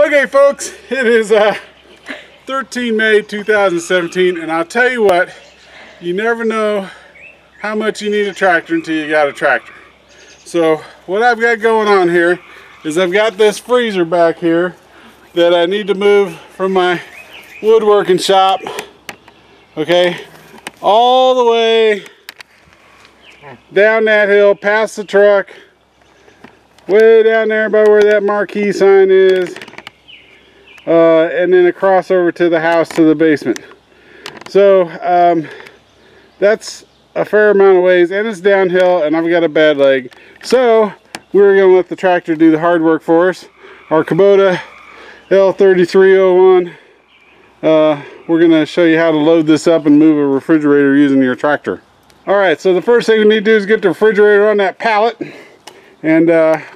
Okay folks, it is 13 May 2017, and I'll tell you what, you never know how much you need a tractor until you got a tractor. So what I've got going on here is I've got this freezer back here that I need to move from my woodworking shop, okay, all the way down that hill, past the truck, way down there by where that marquee sign is, and then across over to the house, to the basement. So that's a fair amount of ways, and it's downhill, and I've got a bad leg. So we're going to let the tractor do the hard work for us. Our Kubota L3301. We're going to show you how to load this up and move a refrigerator using your tractor. Alright, so the first thing we need to do is get the refrigerator on that pallet. And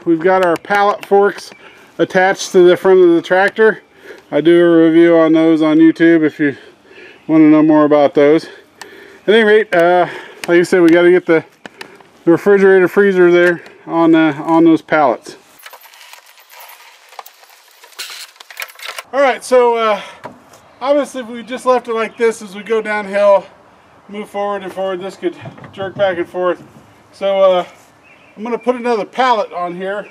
we've got our pallet forks attached to the front of the tractor. I do a review on those on YouTube if you want to know more about those. At any rate, like I said, we got to get the refrigerator freezer there on those pallets. Alright, so obviously if we just left it like this as we go downhill, move forward and forward, this could jerk back and forth. So I'm going to put another pallet on here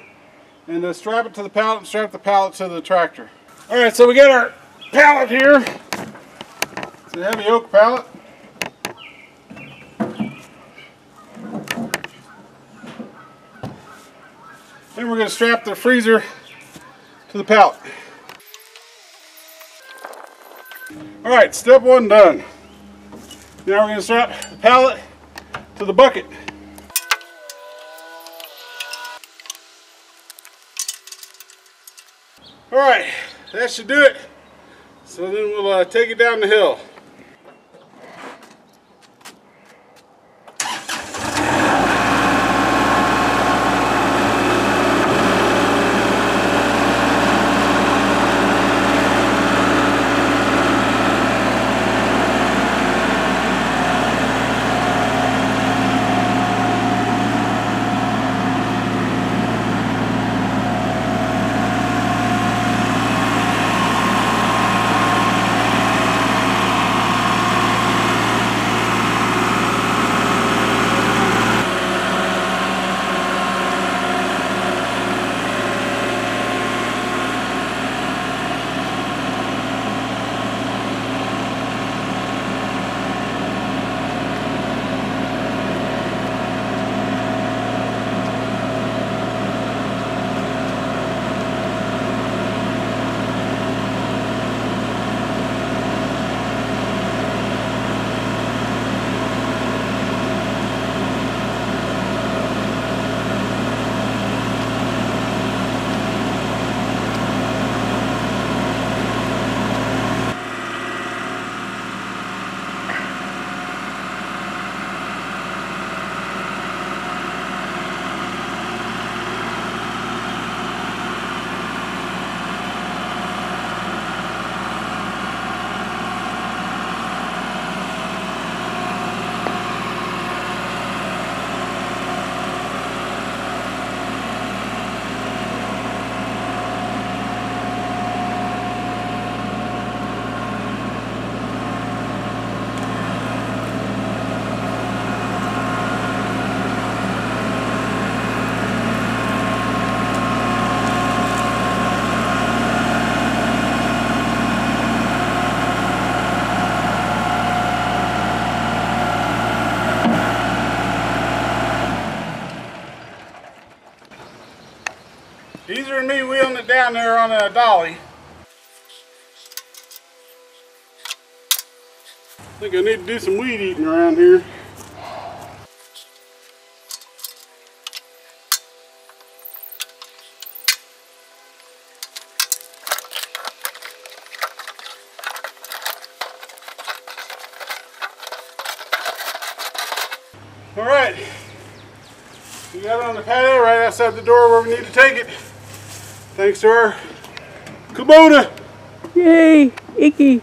and strap it to the pallet and strap the pallet to the tractor. Alright, so we got our pallet here. It's a heavy oak pallet. Then we're going to strap the freezer to the pallet. Alright, step one done. Now we're going to strap the pallet to the bucket. Alright, that should do it. So then we'll take it down the hill. Easier than me wheeling it down there on a dolly. I think I need to do some weed eating around here. Alright, we got it on the patio right outside the door where we need to take it. Thanks to our Kubota. Yay, icky.